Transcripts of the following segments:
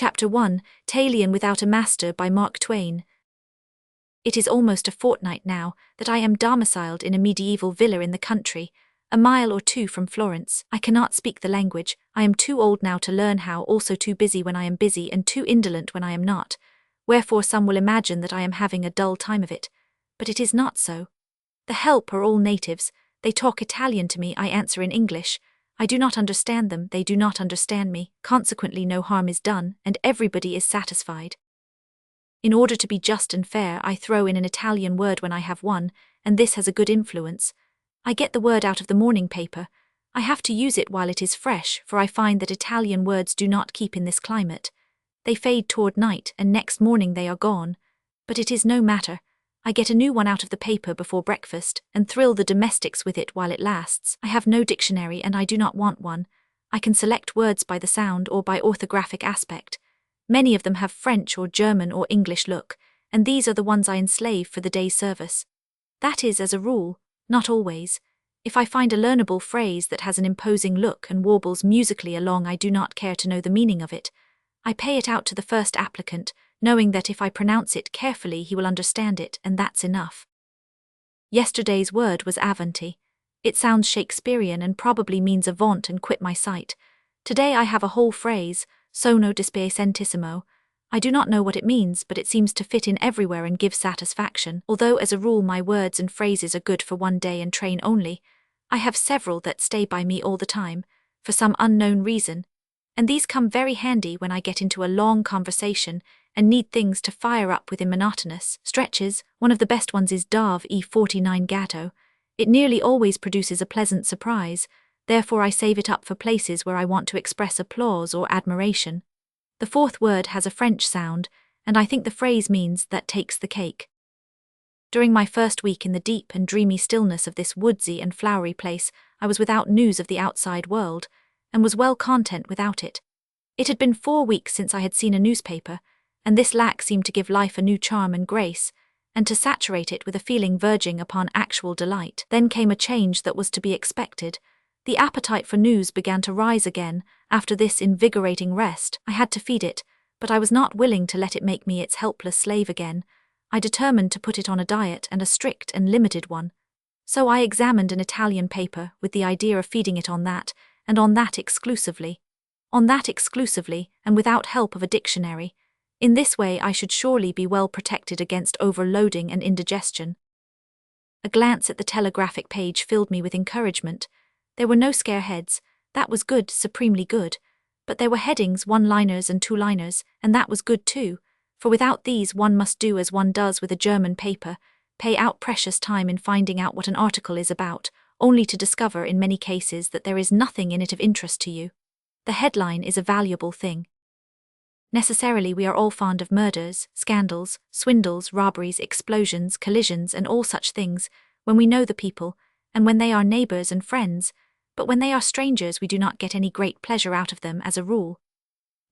Chapter 1, Talion Without a Master by Mark Twain. It is almost a fortnight now that I am domiciled in a medieval villa in the country, a mile or two from Florence. I cannot speak the language. I am too old now to learn how, also too busy when I am busy and too indolent when I am not, wherefore some will imagine that I am having a dull time of it. But it is not so. The help are all natives. They talk Italian to me, I answer in English. I do not understand them, they do not understand me, consequently no harm is done, and everybody is satisfied. In order to be just and fair, I throw in an Italian word when I have one, and this has a good influence. I get the word out of the morning paper. I have to use it while it is fresh, for I find that Italian words do not keep in this climate. They fade toward night, and next morning they are gone. But it is no matter. I get a new one out of the paper before breakfast, and thrill the domestics with it while it lasts. I have no dictionary, and I do not want one. I can select words by the sound or by orthographic aspect. Many of them have French or German or English look, and these are the ones I enslave for the day's service. That is as a rule, not always. If I find a learnable phrase that has an imposing look and warbles musically along, I do not care to know the meaning of it. I pay it out to the first applicant, knowing that if I pronounce it carefully he will understand it, and that's enough. Yesterday's word was avanti. It sounds Shakespearean and probably means avaunt and quit my sight. Today I have a whole phrase, sono dispiacentissimo. I do not know what it means, but it seems to fit in everywhere and give satisfaction. Although as a rule my words and phrases are good for one day and train only, I have several that stay by me all the time, for some unknown reason, and these come very handy when I get into a long conversation and need things to fire up within monotonous stretches. One of the best ones is Dave E49 Gatto. It nearly always produces a pleasant surprise, therefore I save it up for places where I want to express applause or admiration. The fourth word has a French sound, and I think the phrase means that takes the cake. During my first week in the deep and dreamy stillness of this woodsy and flowery place, I was without news of the outside world, and was well content without it. It had been 4 weeks since I had seen a newspaper, and this lack seemed to give life a new charm and grace, and to saturate it with a feeling verging upon actual delight. Then came a change that was to be expected. The appetite for news began to rise again. After this invigorating rest, I had to feed it, but I was not willing to let it make me its helpless slave again. I determined to put it on a diet, and a strict and limited one. So I examined an Italian paper with the idea of feeding it on that, and on that exclusively. On that exclusively, and without help of a dictionary. In this way I should surely be well protected against overloading and indigestion. A glance at the telegraphic page filled me with encouragement. There were no scare heads. That was good, supremely good. But there were headings, one-liners and two-liners, and that was good too, for without these one must do as one does with a German paper, pay out precious time in finding out what an article is about, only to discover in many cases that there is nothing in it of interest to you. The headline is a valuable thing. Necessarily we are all fond of murders, scandals, swindles, robberies, explosions, collisions, and all such things, when we know the people, and when they are neighbours and friends, but when they are strangers we do not get any great pleasure out of them as a rule.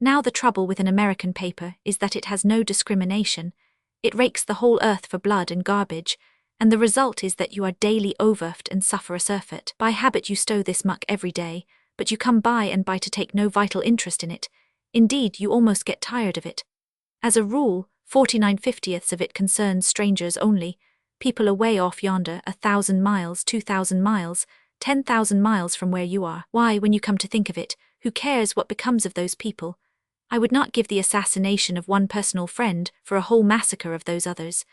Now the trouble with an American paper is that it has no discrimination. It rakes the whole earth for blood and garbage, and the result is that you are daily overworked and suffer a surfeit. By habit you stow this muck every day, but you come by and by to take no vital interest in it. Indeed, you almost get tired of it. As a rule, 49/50ths of it concerns strangers only, people away off yonder 1,000 miles, 2,000 miles, 10,000 miles from where you are. Why, when you come to think of it, who cares what becomes of those people? I would not give the assassination of one personal friend for a whole massacre of those others.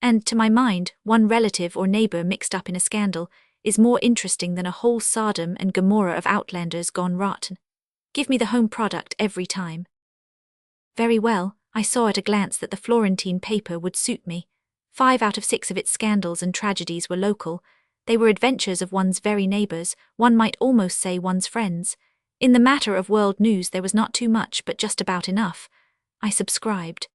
And, to my mind, one relative or neighbour mixed up in a scandal is more interesting than a whole Sodom and Gomorrah of outlanders gone rotten. Give me the home product every time. Very well, I saw at a glance that the Florentine paper would suit me. 5 out of 6 of its scandals and tragedies were local. They were adventures of one's very neighbours, one might almost say one's friends. In the matter of world news there was not too much, but just about enough. I subscribed.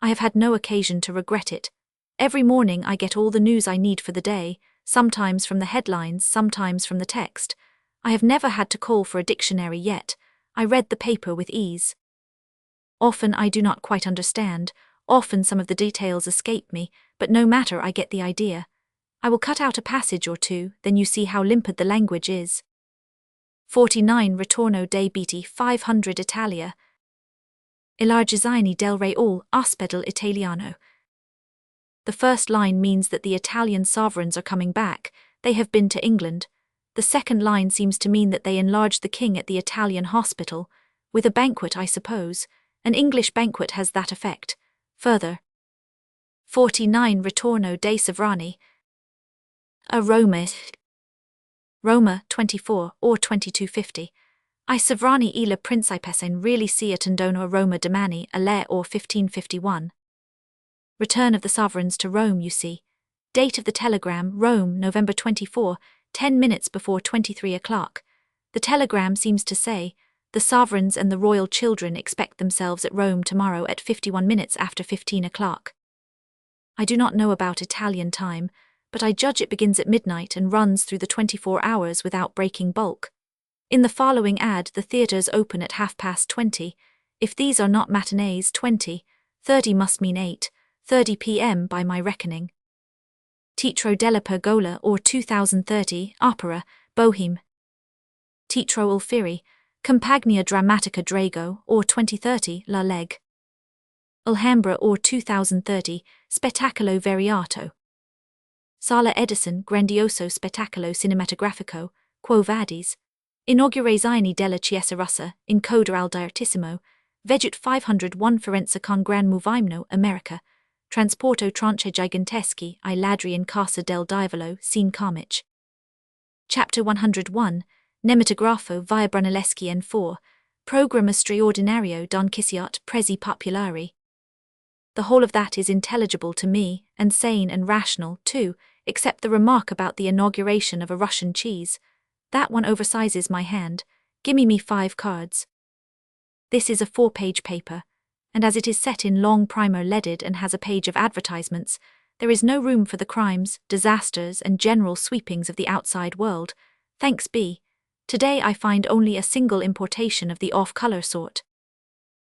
I have had no occasion to regret it. Every morning I get all the news I need for the day, sometimes from the headlines, sometimes from the text. I have never had to call for a dictionary yet. I read the paper with ease. Often I do not quite understand, often some of the details escape me, but no matter, I get the idea. I will cut out a passage or two, then you see how limpid the language is. 49 Ritorno dei Beati 500 Italia. Elargizzini del Re all ospedal Italiano. The first line means that the Italian sovereigns are coming back, they have been to England. The second line seems to mean that they enlarged the king at the Italian hospital, with a banquet I suppose. An English banquet has that effect. Further. 49 Ritorno dei Sovrani. A Roma. Roma, 24, or 2250. I Sovrani e la Principessa really si attendono a Roma domani alle or 1551. Return of the sovereigns to Rome, you see. Date of the telegram, Rome, November 24, 10 minutes before 23 o'clock. The telegram seems to say, the sovereigns and the royal children expect themselves at Rome tomorrow at 51 minutes after 15 o'clock. I do not know about Italian time, but I judge it begins at midnight and runs through the 24 hours without breaking bulk. In the following ad, the theatres open at 20:30. If these are not matinees, 20:30 must mean 8:30 p.m. by my reckoning. Teatro della Pergola or 2030, Opera, Boheme. Teatro Alfieri, Compagnia Drammatica Drago or 2030, La Leg. Alhambra or 2030, Spettacolo Variato. Sala Edison, Grandioso Spettacolo Cinematografico, Quo Vadis. Inaugurazione della Chiesa Rossa, in coda al direttissimo, Vegut 501 Firenze con Gran Movimento, America. Transporto tranche giganteschi ai ladri in Casa del Diavolo, scene comic. Chapter 101, Nematografo via Brunelleschi and 4, Programma straordinario don Quixote presi popolari. The whole of that is intelligible to me, and sane and rational, too, except the remark about the inauguration of a Russian cheese. That one oversizes my hand. Gimme me 5 cards. This is a 4-page paper, and as it is set in long primer leaded and has a page of advertisements, there is no room for the crimes, disasters, and general sweepings of the outside world. Thanks be. Today I find only a single importation of the off-color sort.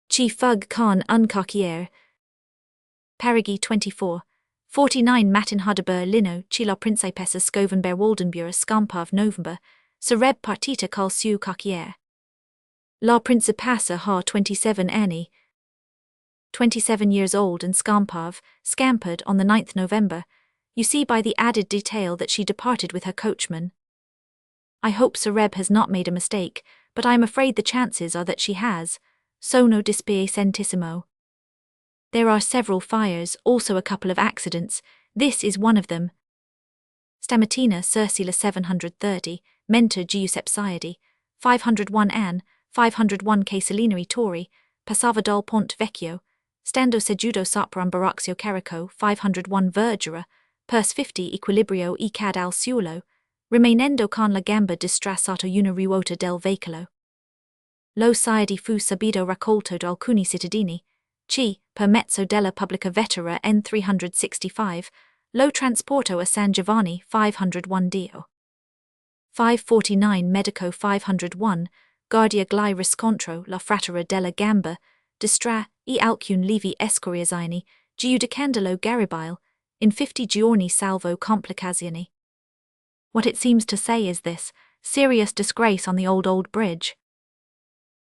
Ci fug con un cocchiere. Parigi 24. 49 Matin Hodebur Lino, ci la Principessa Scoven Berwoldenbura Skampav November, Sareb Partita col su cocchiere. La Principessa ha 27 anni. 27 years old and Skampav, scampered on the 9th November. You see by the added detail that she departed with her coachman. I hope Sareb has not made a mistake, but I am afraid the chances are that she has. Sono dispiacentissimo. There are several fires, also a couple of accidents. This is one of them. Stamattina Circula 730, Mentor Giuseppe 501 Ann, 501 Casalinari Tori, Passava dal Ponte Vecchio, Stando seduto sopra un baraxio carico 501 Vergera, Pers 50 Equilibrio e cad al suolo, rimanendo con la gamba distrassato una ruota del veicolo. Lo Saidi fu subito raccolto da alcuni cittadini, ci, per mezzo della pubblica vettura N365, lo trasporto a San Giovanni 501 Dio. 549 Medico 501, Guardia gli riscontro la frattura della gamba, distra e alcun levi escoriazzini, giudicandolo garibile, in 50 giorni salvo complicazioni. What it seems to say is this: serious disgrace on the old bridge.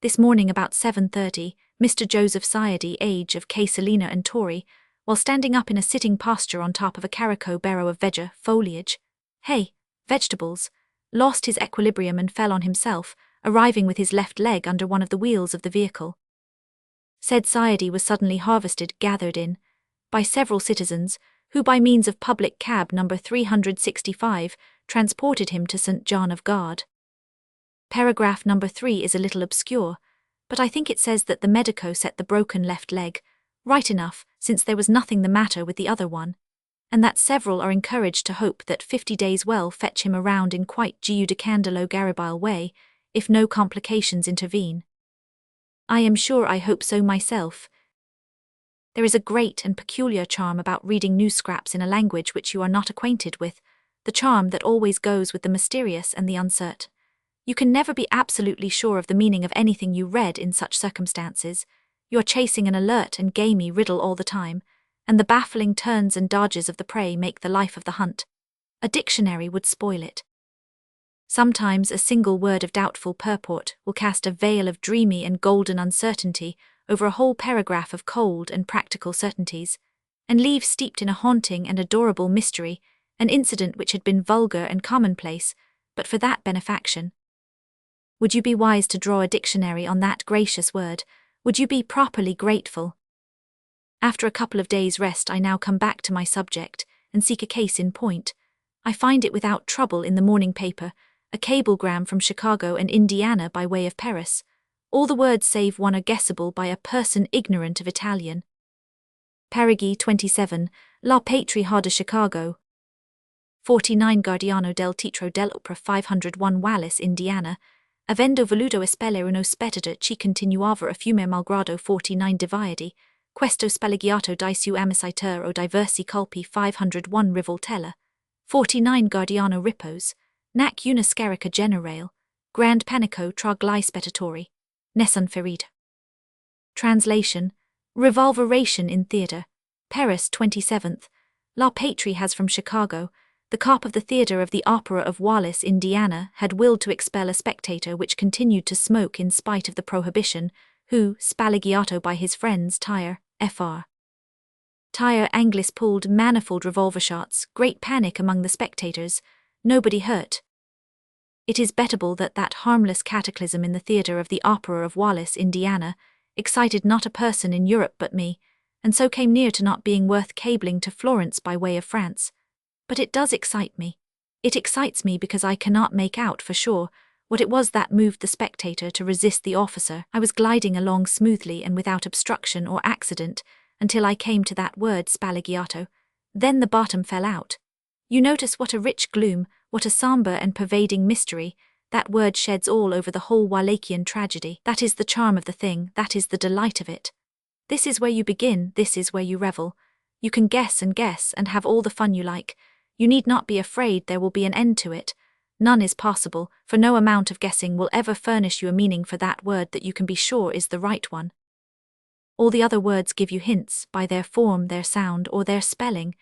This morning about 7:30, Mr. Joseph Saidi, age of Casalina and Tori, while standing up in a sitting posture on top of a carico barrow of foliage, vegetables, lost his equilibrium and fell on himself, arriving with his left leg under one of the wheels of the vehicle. Said Saidi was suddenly gathered in, by several citizens, who by means of public cab number 365 transported him to St. John of God. Paragraph number 3 is a little obscure, but I think it says that the medico set the broken left leg, right enough since there was nothing the matter with the other one, and that several are encouraged to hope that 50 days will fetch him around in quite giudicandolo garibile way, if no complications intervene. I am sure I hope so myself. There is a great and peculiar charm about reading news scraps in a language which you are not acquainted with, the charm that always goes with the mysterious and the uncertain. You can never be absolutely sure of the meaning of anything you read in such circumstances. You are chasing an alert and gamey riddle all the time, and the baffling turns and dodges of the prey make the life of the hunt. A dictionary would spoil it. Sometimes a single word of doubtful purport will cast a veil of dreamy and golden uncertainty over a whole paragraph of cold and practical certainties, and leave steeped in a haunting and adorable mystery an incident which had been vulgar and commonplace, but for that benefaction. Would you be wise to draw a dictionary on that gracious word? Would you be properly grateful? After a couple of days' rest, I now come back to my subject and seek a case in point. I find it without trouble in the morning paper, a cablegram from Chicago and Indiana by way of Paris. All the words save one are guessable by a person ignorant of Italian. Parighi 27, La Patria de Chicago. 49 Guardiano del Titolo dell'Opera 501 Wallis, Indiana. Avendo voluto espellere uno spettacolo ci continuava a fiume malgrado 49 dividi, questo spalleggiato di su amiciter o diversi colpi 501 rivoltella. 49 Guardiano ripos, nac una scarica generale, grand panico tra gli spettatori, nessun ferito. Translation: Revolveration in theatre. Paris 27th. La Patrie has from Chicago. The cop of the theatre of the Opera of Wallis, Indiana, had willed to expel a spectator which continued to smoke in spite of the prohibition, who, spalleggiato by his friends, Fr. Anglis pulled manifold revolver shots, great panic among the spectators, nobody hurt. It is bettable that that harmless cataclysm in the theatre of the Opera of Wallis, Indiana, excited not a person in Europe but me, and so came near to not being worth cabling to Florence by way of France. But it does excite me. It excites me because I cannot make out for sure what it was that moved the spectator to resist the officer. I was gliding along smoothly and without obstruction or accident until I came to that word spalleggiato. Then the bottom fell out. You notice what a rich gloom, what a sombre and pervading mystery that word sheds all over the whole Wallachian tragedy. That is the charm of the thing, that is the delight of it. This is where you begin, this is where you revel. You can guess and have all the fun you like. You need not be afraid there will be an end to it. None is possible, for no amount of guessing will ever furnish you a meaning for that word that you can be sure is the right one. All the other words give you hints, by their form, their sound, or their spelling.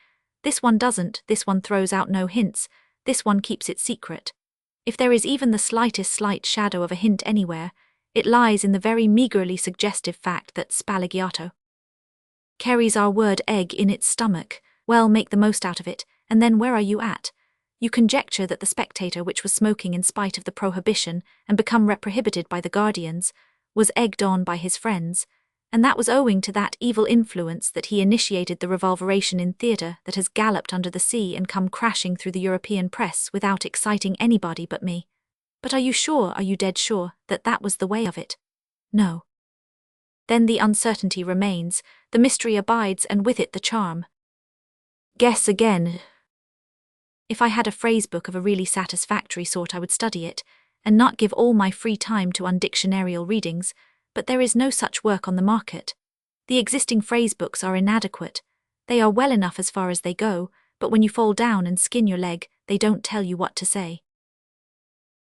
This one doesn't, this one throws out no hints, this one keeps it secret. If there is even the slightest slight shadow of a hint anywhere, it lies in the very meagerly suggestive fact that spalleggiato carries our word egg in its stomach. Well, make the most out of it, and then where are you at? You conjecture that the spectator which was smoking in spite of the prohibition and become reprohibited by the guardians, was egged on by his friends, and that was owing to that evil influence that he initiated the revolveration in theatre that has galloped under the sea and come crashing through the European press without exciting anybody but me. But are you dead sure, that that was the way of it? No. Then the uncertainty remains, the mystery abides, and with it the charm. Guess again. If I had a phrase book of a really satisfactory sort, I would study it, and not give all my free time to undictionarial readings, but there is no such work on the market. The existing phrase books are inadequate. They are well enough as far as they go, but when you fall down and skin your leg, they don't tell you what to say.